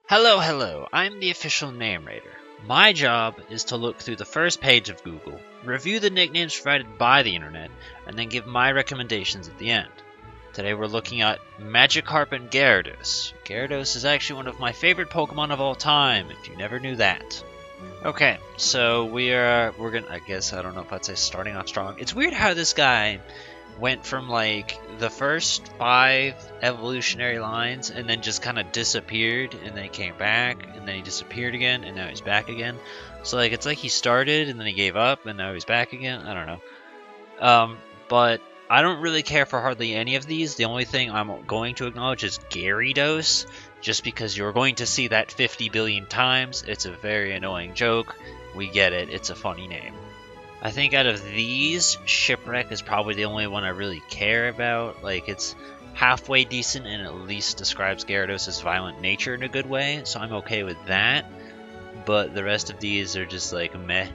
Hello, hello, I'm the official narrator. My job is to look through the first page of Google, review the nicknames provided by the internet, and then give my recommendations at the end. Today we're looking at Magikarp and Gyarados. Gyarados is actually one of my favorite Pokemon of all time, if you never knew that. Okay, so we're gonna, I don't know if I'd say starting off strong. It's weird how this guy went from like the first 5 evolutionary lines and then just kind of disappeared, and then he came back and then he disappeared again and now he's back again. So like it's like he started and then he gave up and now he's back again. I don't know. But I don't really care for hardly any of these. The only thing I'm going to acknowledge is Gyarados, just because you're going to see that 50 billion times. It's a very annoying joke. We get it. It's a funny name. I think out of these, Shipwreck is probably the only one I really care about. Like, it's halfway decent and at least describes Gyarados' violent nature in a good way, so I'm okay with that. But the rest of these are just like meh.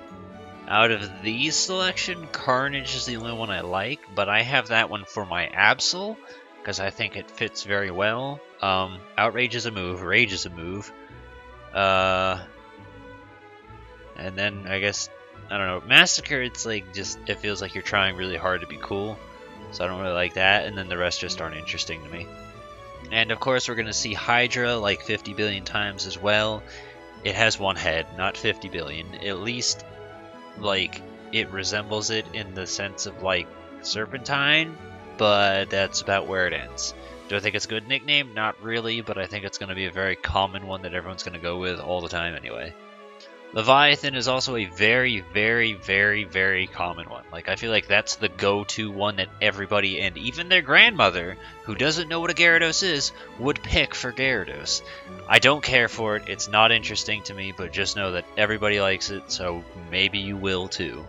Out of these selection, Carnage is the only one I like, but I have that one for my Absol, because I think it fits very well. Outrage is a move, Rage is a move. And then I guess, I don't know, Massacre, it's like just, it feels like you're trying really hard to be cool, so I don't really like that, and then the rest just aren't interesting to me. And of course we're going to see Hydra like 50 billion times as well. It has one head, not 50 billion. At least, like, it resembles it in the sense of like Serpentine, but that's about where it ends. Do I think it's a good nickname? Not really, but I think it's going to be a very common one that everyone's going to go with all the time anyway. Leviathan is also a very, very, very, very common one. Like, I feel like that's the go-to one that everybody, and even their grandmother, who doesn't know what a Gyarados is, would pick for Gyarados. I don't care for it, it's not interesting to me, but just know that everybody likes it, so maybe you will too.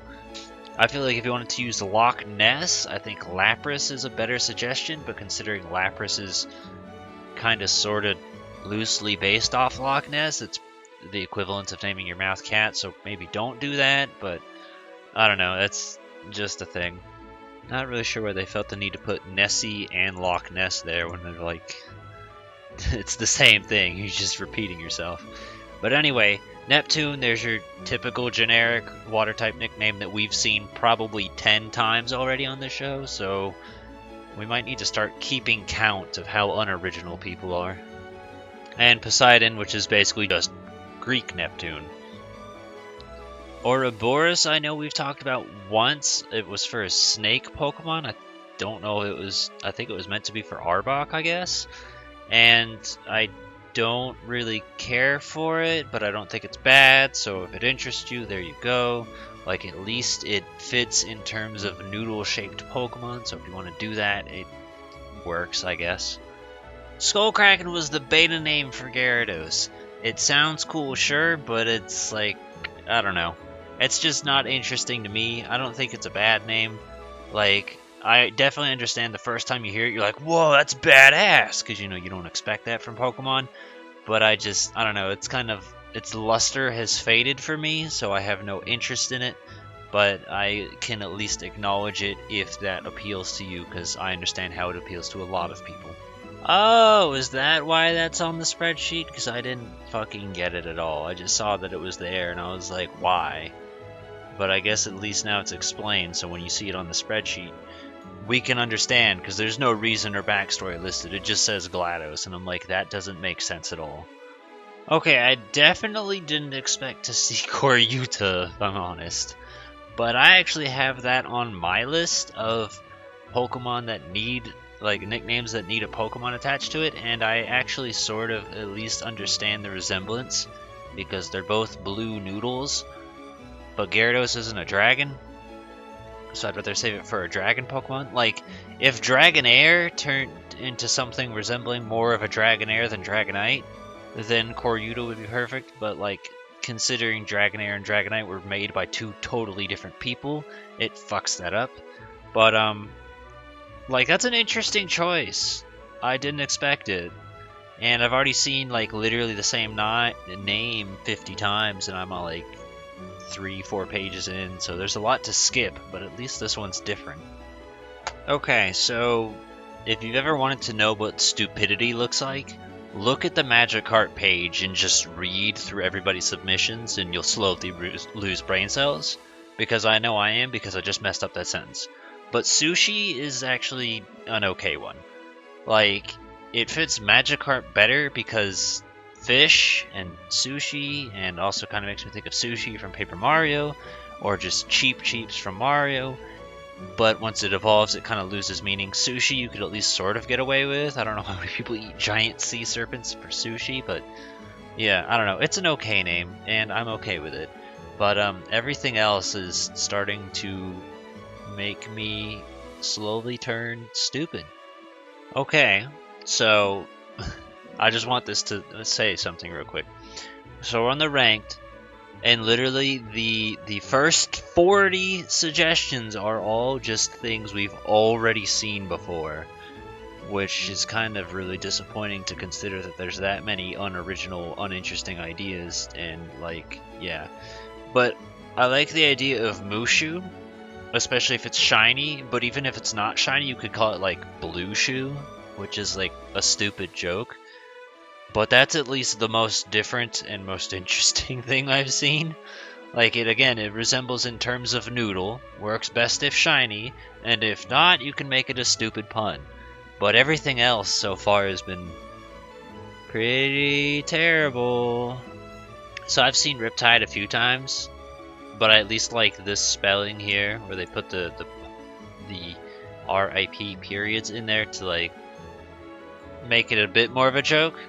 I feel like if you wanted to use Loch Ness, I think Lapras is a better suggestion, but considering Lapras is kind of sort of loosely based off Loch Ness, it's the equivalent of naming your mouth cat, so maybe don't do that, but I don't know, that's just a thing. Not really sure why they felt the need to put Nessie and Loch Ness there when they're like, it's the same thing, you're just repeating yourself. But anyway, Neptune, there's your typical generic water type nickname that we've seen probably 10 times already on this show, so we might need to start keeping count of how unoriginal people are. And Poseidon, which is basically just Greek Neptune. Ouroboros, I know we've talked about once. It was for a snake Pokemon. I don't know if it was, I think it was meant to be for Arbok, I guess. And I don't really care for it, but I don't think it's bad, so if it interests you, there you go. Like, at least it fits in terms of noodle-shaped Pokemon, so if you want to do that, it works, I guess. Skullkraken was the beta name for Gyarados. It sounds cool, sure, but it's like, I don't know. It's just not interesting to me. I don't think it's a bad name. Like, I definitely understand the first time you hear it, you're like, whoa, that's badass! Because, you know, you don't expect that from Pokemon. But I don't know, it's kind of, its luster has faded for me, so I have no interest in it. But I can at least acknowledge it if that appeals to you, because I understand how it appeals to a lot of people. Oh, is that why that's on the spreadsheet? Because I didn't fucking get it at all. I just saw that it was there, and I was like, why? But I guess at least now it's explained, so when you see it on the spreadsheet, we can understand, because there's no reason or backstory listed. It just says GLaDOS, and I'm like, that doesn't make sense at all. Okay, I definitely didn't expect to see Koryuta, if I'm honest. But I actually have that on my list of Pokemon that need, like, nicknames that need a Pokemon attached to it, and I actually sort of at least understand the resemblance, because they're both blue noodles, but Gyarados isn't a dragon, so I'd rather save it for a dragon Pokemon. Like, if Dragonair turned into something resembling more of a Dragonair than Dragonite, then Koryuta would be perfect, but like, considering Dragonair and Dragonite were made by 2 totally different people, it fucks that up. But, like, that's an interesting choice. I didn't expect it. And I've already seen, like, literally the same name 50 times, and I'm all, like, 3-4 pages in, so there's a lot to skip, but at least this one's different. Okay, so if you've ever wanted to know what stupidity looks like, look at the Magikarp page and just read through everybody's submissions, and you'll slowly lose brain cells. Because I know I am, because I just messed up that sentence. But Sushi is actually an okay one. Like, it fits Magikarp better because fish and sushi, and also kind of makes me think of Sushi from Paper Mario, or just Cheeps from Mario. But once it evolves, it kind of loses meaning. Sushi you could at least sort of get away with. I don't know how many people eat giant sea serpents for sushi, but yeah, I don't know. It's an okay name, and I'm okay with it. But everything else is starting to make me slowly turn stupid. Okay, so I just want this to say something real quick. So we're on the ranked, and literally the first 40 suggestions are all just things we've already seen before, which is kind of really disappointing to consider that there's that many unoriginal, uninteresting ideas, and like, yeah. But I like the idea of Mushu, especially if it's shiny, but even if it's not shiny, you could call it like Blue Shoe, which is like a stupid joke. But that's at least the most different and most interesting thing I've seen. Like, it resembles in terms of noodle, works best if shiny, and if not, you can make it a stupid pun. But everything else so far has been pretty terrible. So I've seen Riptide a few times, but I at least like this spelling here, where they put the RIP periods in there to like make it a bit more of a joke.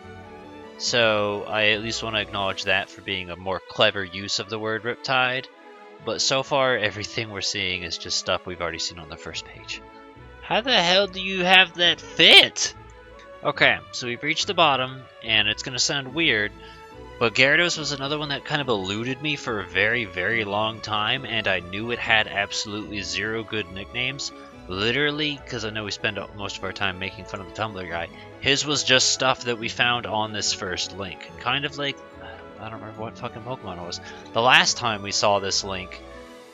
So I at least want to acknowledge that for being a more clever use of the word Riptide. But so far, everything we're seeing is just stuff we've already seen on the first page. How the hell do you have that fit? Okay, so we've reached the bottom, and it's going to sound weird, but Gyarados was another one that kind of eluded me for a very, very long time, and I knew it had absolutely zero good nicknames. Literally, because I know we spend most of our time making fun of the Tumblr guy, his was just stuff that we found on this first link. Kind of like, I don't remember what fucking Pokemon it was. The last time we saw this link,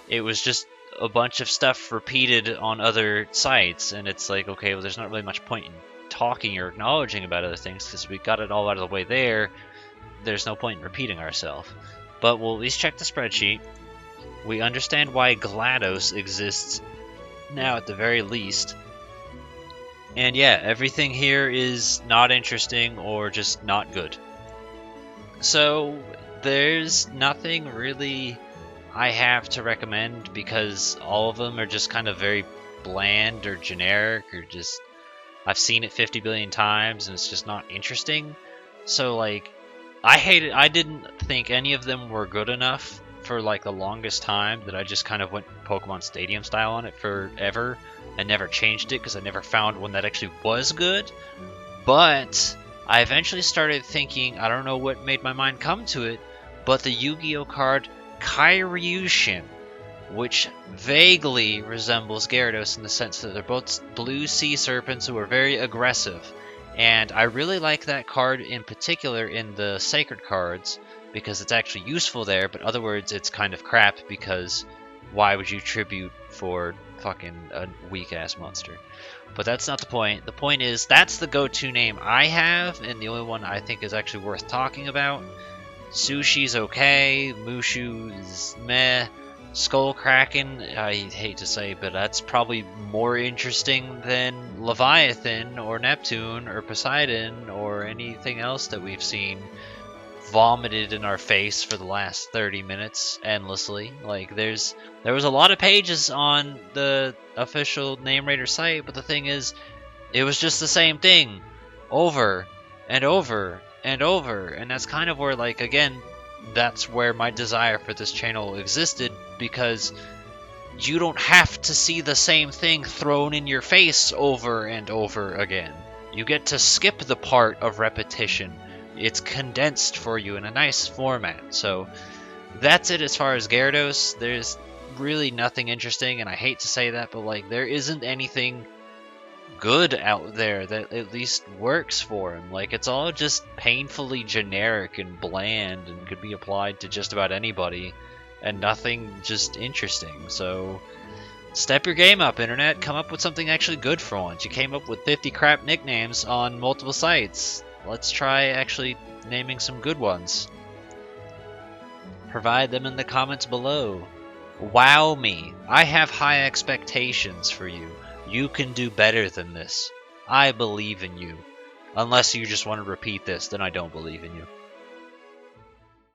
it was just a bunch of stuff repeated on other sites, and it's like, okay, well, there's not really much point in talking or acknowledging about other things, because we got it all out of the way there. There's no point in repeating ourselves. But we'll at least check the spreadsheet. We understand why GLaDOS exists now at the very least. And yeah, everything here is not interesting or just not good. So there's nothing really I have to recommend, because all of them are just kind of very bland or generic, or just I've seen it 50 billion times and it's just not interesting. So like, I didn't think any of them were good enough for like the longest time, that I just kind of went Pokemon Stadium style on it forever and never changed it, because I never found one that actually was good. But I eventually started thinking, I don't know what made my mind come to it, but the Yu-Gi-Oh card Kairyushin, which vaguely resembles Gyarados in the sense that they're both blue sea serpents who are very aggressive. And I really like that card in particular in the Sacred cards, because it's actually useful there, but other words, it's kind of crap, because why would you tribute for fucking a weak-ass monster? But that's not the point. The point is, that's the go-to name I have, and the only one I think is actually worth talking about. Sushi's okay, Mushu is meh, Skullkraken, I hate to say, but that's probably more interesting than Leviathan, or Neptune, or Poseidon, or anything else that we've seen vomited in our face for the last 30 minutes endlessly. Like, there was a lot of pages on the official Name Raider site, but the thing is, it was just the same thing over and over and over, and that's kind of where, like, again, that's where my desire for this channel existed, because you don't have to see the same thing thrown in your face over and over again. You get to skip the part of repetition. It's condensed for you in a nice format. So that's it as far as Gyarados. There's really nothing interesting, and I hate to say that, but like, there isn't anything good out there that at least works for him. Like, it's all just painfully generic and bland and could be applied to just about anybody, and nothing just interesting. So step your game up, internet. Come up with something actually good for once. You came up with 50 crap nicknames on multiple sites. let's try actually naming some good ones. Provide them in the comments below. Wow me. I have high expectations for you. You can do better than this. I believe in you. Unless you just want to repeat this, then I don't believe in you.